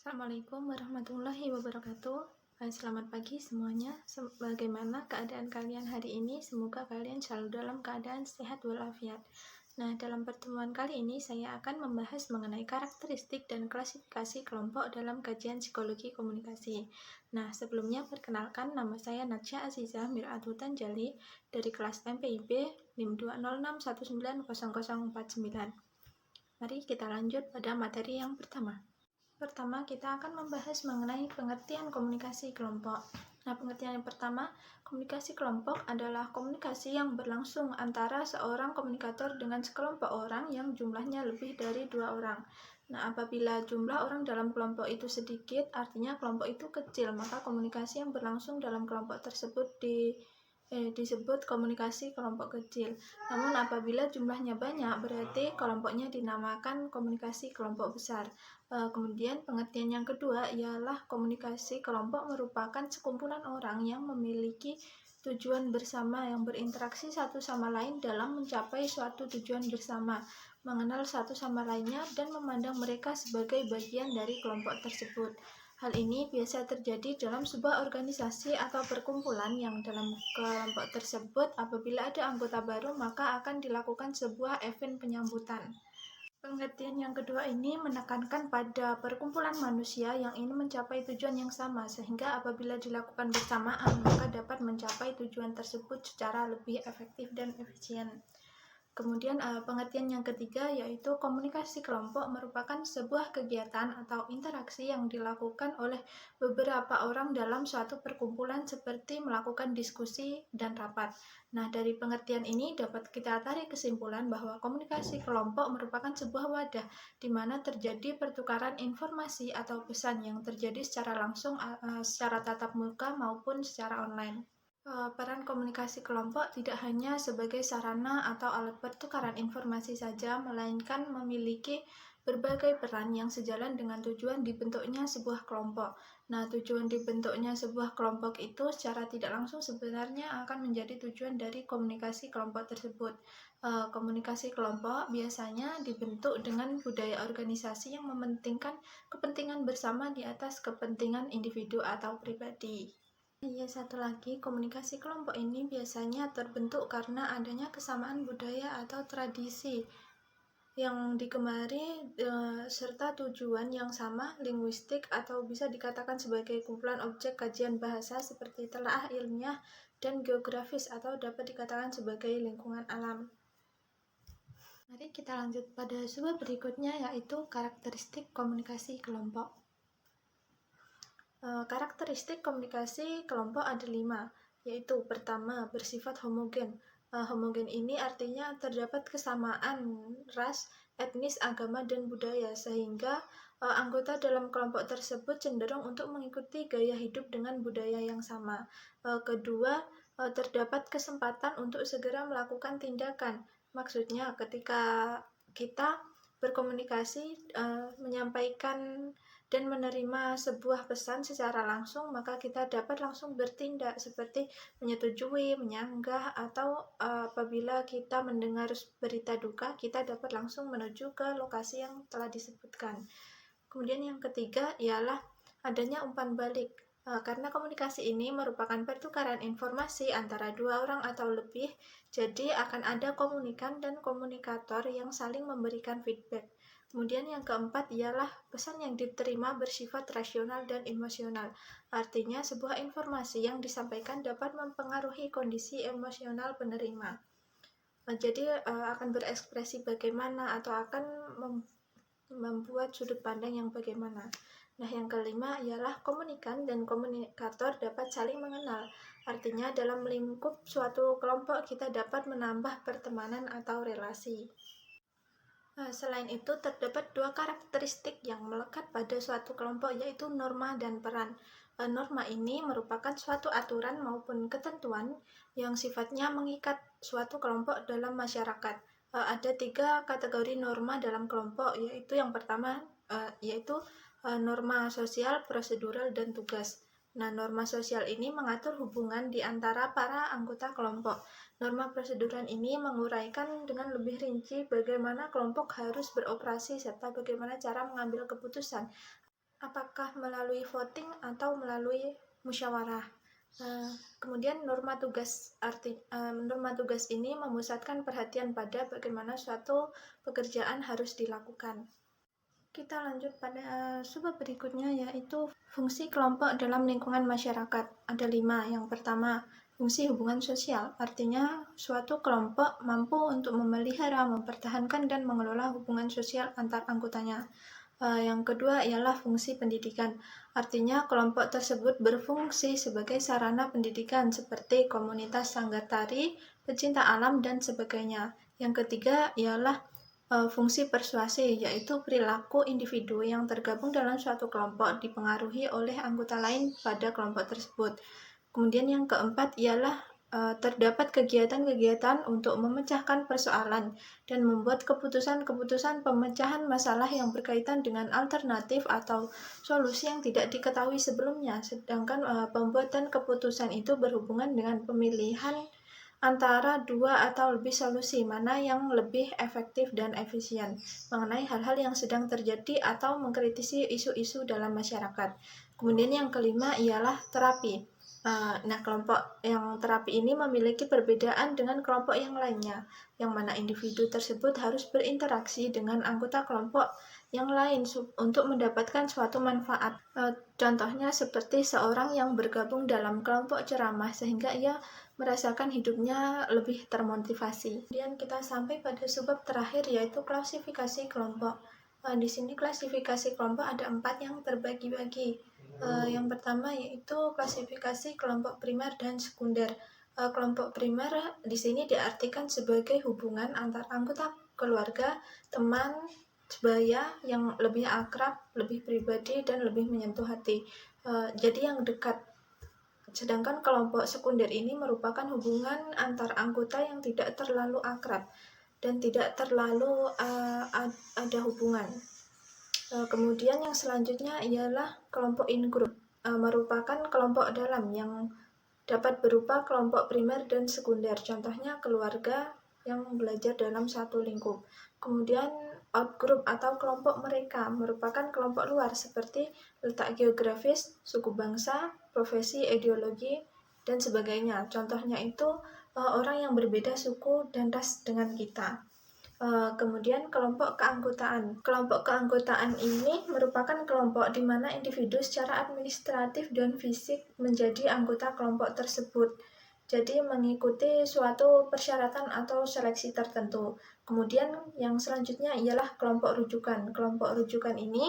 Assalamualaikum warahmatullahi wabarakatuh. Selamat pagi semuanya. Bagaimana keadaan kalian hari ini? Semoga kalian selalu dalam keadaan sehat walafiat. Nah, dalam pertemuan kali ini saya akan membahas mengenai karakteristik dan klasifikasi kelompok dalam kajian psikologi komunikasi. Nah, sebelumnya perkenalkan, nama saya Natsya Azizah Mir'atu Tanjali dari kelas MPIB NIM 206190049. Mari kita lanjut pada materi yang pertama. Pertama, kita akan membahas mengenai pengertian komunikasi kelompok. Nah, pengertian yang pertama, komunikasi kelompok adalah komunikasi yang berlangsung antara seorang komunikator dengan sekelompok orang yang jumlahnya lebih dari 2 orang. Nah, apabila jumlah orang dalam kelompok itu sedikit, artinya kelompok itu kecil, maka komunikasi yang berlangsung dalam kelompok tersebut disebut komunikasi kelompok kecil. Namun apabila jumlahnya banyak, berarti kelompoknya dinamakan komunikasi kelompok besar. Kemudian pengertian yang kedua ialah komunikasi kelompok merupakan sekumpulan orang yang memiliki tujuan bersama, yang berinteraksi satu sama lain dalam mencapai suatu tujuan bersama, mengenal satu sama lainnya, dan memandang mereka sebagai bagian dari kelompok tersebut. Hal ini biasa terjadi dalam sebuah organisasi atau perkumpulan yang dalam kelompok tersebut apabila ada anggota baru maka akan dilakukan sebuah event penyambutan. Pengertian yang kedua ini menekankan pada perkumpulan manusia yang ingin mencapai tujuan yang sama, sehingga apabila dilakukan bersamaan maka dapat mencapai tujuan tersebut secara lebih efektif dan efisien. Kemudian pengertian yang ketiga yaitu komunikasi kelompok merupakan sebuah kegiatan atau interaksi yang dilakukan oleh beberapa orang dalam suatu perkumpulan seperti melakukan diskusi dan rapat. Nah, dari pengertian ini dapat kita tarik kesimpulan bahwa komunikasi kelompok merupakan sebuah wadah di mana terjadi pertukaran informasi atau pesan yang terjadi secara langsung secara tatap muka maupun secara online. Peran komunikasi kelompok tidak hanya sebagai sarana atau alat pertukaran informasi saja, melainkan memiliki berbagai peran yang sejalan dengan tujuan dibentuknya sebuah kelompok. Nah, tujuan dibentuknya sebuah kelompok itu secara tidak langsung sebenarnya akan menjadi tujuan dari komunikasi kelompok tersebut. Komunikasi kelompok biasanya dibentuk dengan budaya organisasi yang mementingkan kepentingan bersama di atas kepentingan individu atau pribadi. Satu lagi, komunikasi kelompok ini biasanya terbentuk karena adanya kesamaan budaya atau tradisi yang digemari serta tujuan yang sama, linguistik atau bisa dikatakan sebagai kumpulan objek kajian bahasa seperti telaah ilmiah dan geografis atau dapat dikatakan sebagai lingkungan alam. Mari kita lanjut pada sub berikutnya yaitu karakteristik komunikasi kelompok. Karakteristik komunikasi kelompok ada 5, yaitu pertama, bersifat homogen. Homogen ini artinya terdapat kesamaan ras, etnis, agama, dan budaya, sehingga anggota dalam kelompok tersebut cenderung untuk mengikuti gaya hidup dengan budaya yang sama. Kedua, terdapat kesempatan untuk segera melakukan tindakan. Maksudnya ketika kita berkomunikasi, menyampaikan dan menerima sebuah pesan secara langsung, maka kita dapat langsung bertindak seperti menyetujui, menyanggah, atau apabila kita mendengar berita duka, kita dapat langsung menuju ke lokasi yang telah disebutkan. Kemudian yang ketiga ialah adanya umpan balik. Karena komunikasi ini merupakan pertukaran informasi antara 2 orang atau lebih, jadi akan ada komunikan dan komunikator yang saling memberikan feedback. Kemudian yang keempat ialah pesan yang diterima bersifat rasional dan emosional. Artinya sebuah informasi yang disampaikan dapat mempengaruhi kondisi emosional penerima. Jadi akan berekspresi bagaimana atau akan membuat sudut pandang yang bagaimana. Nah, yang kelima ialah komunikan dan komunikator dapat saling mengenal. Artinya dalam lingkup suatu kelompok kita dapat menambah pertemanan atau relasi. Selain itu, terdapat 2 karakteristik yang melekat pada suatu kelompok, yaitu norma dan peran. Norma ini merupakan suatu aturan maupun ketentuan yang sifatnya mengikat suatu kelompok dalam masyarakat. Ada 3 kategori norma dalam kelompok, yaitu yang pertama yaitu norma sosial, prosedural, dan tugas. Nah, norma sosial ini mengatur hubungan di antara para anggota kelompok. Norma prosedural ini menguraikan dengan lebih rinci bagaimana kelompok harus beroperasi serta bagaimana cara mengambil keputusan. apakah melalui voting atau melalui musyawarah. Kemudian norma tugas ini memusatkan perhatian pada bagaimana suatu pekerjaan harus dilakukan. Kita lanjut pada subbab berikutnya, yaitu fungsi kelompok dalam lingkungan masyarakat. Ada 5. Yang pertama, fungsi hubungan sosial, artinya suatu kelompok mampu untuk memelihara, mempertahankan, dan mengelola hubungan sosial antar anggotanya. Yang kedua ialah fungsi pendidikan, artinya kelompok tersebut berfungsi sebagai sarana pendidikan seperti komunitas sanggar tari, pecinta alam, dan sebagainya. Yang ketiga ialah fungsi persuasi, yaitu perilaku individu yang tergabung dalam suatu kelompok dipengaruhi oleh anggota lain pada kelompok tersebut. Kemudian yang keempat ialah terdapat kegiatan-kegiatan untuk memecahkan persoalan dan membuat keputusan-keputusan pemecahan masalah yang berkaitan dengan alternatif atau solusi yang tidak diketahui sebelumnya. Sedangkan pembuatan keputusan itu berhubungan dengan pemilihan antara 2 atau lebih solusi, mana yang lebih efektif dan efisien mengenai hal-hal yang sedang terjadi atau mengkritisi isu-isu dalam masyarakat. Kemudian yang kelima ialah terapi. Nah, kelompok yang terapi ini memiliki perbedaan dengan kelompok yang lainnya, yang mana individu tersebut harus berinteraksi dengan anggota kelompok yang lain untuk mendapatkan suatu manfaat. Contohnya seperti seorang yang bergabung dalam kelompok ceramah sehingga ia merasakan hidupnya lebih termotivasi. Kemudian kita sampai pada subbab terakhir, yaitu klasifikasi kelompok. Di sini klasifikasi kelompok ada 4 yang terbagi-bagi. Yang pertama yaitu klasifikasi kelompok primer dan sekunder. Kelompok primer di sini diartikan sebagai hubungan antar anggota keluarga, teman, sebaya yang lebih akrab, lebih pribadi, dan lebih menyentuh hati. Jadi yang dekat. Sedangkan kelompok sekunder ini merupakan hubungan antar anggota yang tidak terlalu akrab dan tidak terlalu ada hubungan. Kemudian yang selanjutnya ialah kelompok in-group, merupakan kelompok dalam yang dapat berupa kelompok primer dan sekunder, contohnya keluarga yang belajar dalam satu lingkup. Kemudian out-group atau kelompok mereka merupakan kelompok luar seperti letak geografis, suku bangsa, profesi, ideologi, dan sebagainya. Contohnya itu orang yang berbeda suku dan ras dengan kita. Kemudian kelompok keanggotaan. Kelompok keanggotaan ini merupakan kelompok di mana individu secara administratif dan fisik menjadi anggota kelompok tersebut. Jadi mengikuti suatu persyaratan atau seleksi tertentu. Kemudian yang selanjutnya ialah kelompok rujukan. Kelompok rujukan ini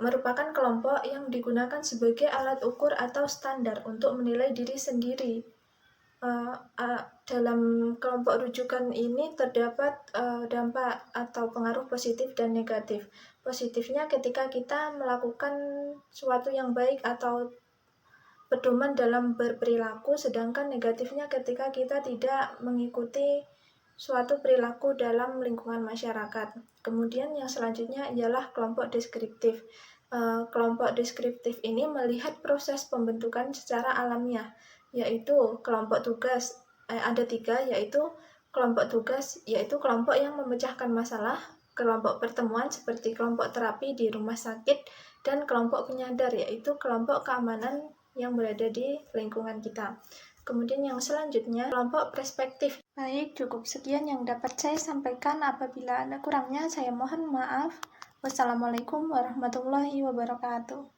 merupakan kelompok yang digunakan sebagai alat ukur atau standar untuk menilai diri sendiri. Dalam kelompok rujukan ini terdapat dampak atau pengaruh positif dan negatif. Positifnya ketika kita melakukan sesuatu yang baik atau pedoman dalam berperilaku, sedangkan negatifnya ketika kita tidak mengikuti suatu perilaku dalam lingkungan masyarakat. Kemudian yang selanjutnya ialah kelompok deskriptif. Kelompok deskriptif ini melihat proses pembentukan secara alamiah, yaitu kelompok tugas. Ada 3, yaitu kelompok tugas, yaitu kelompok yang memecahkan masalah, kelompok pertemuan seperti kelompok terapi di rumah sakit, dan kelompok penyadar, yaitu kelompok keamanan yang berada di lingkungan kita. Kemudian yang selanjutnya, kelompok perspektif. Baik, cukup sekian yang dapat saya sampaikan. Apabila ada kurangnya, saya mohon maaf. Wassalamualaikum warahmatullahi wabarakatuh.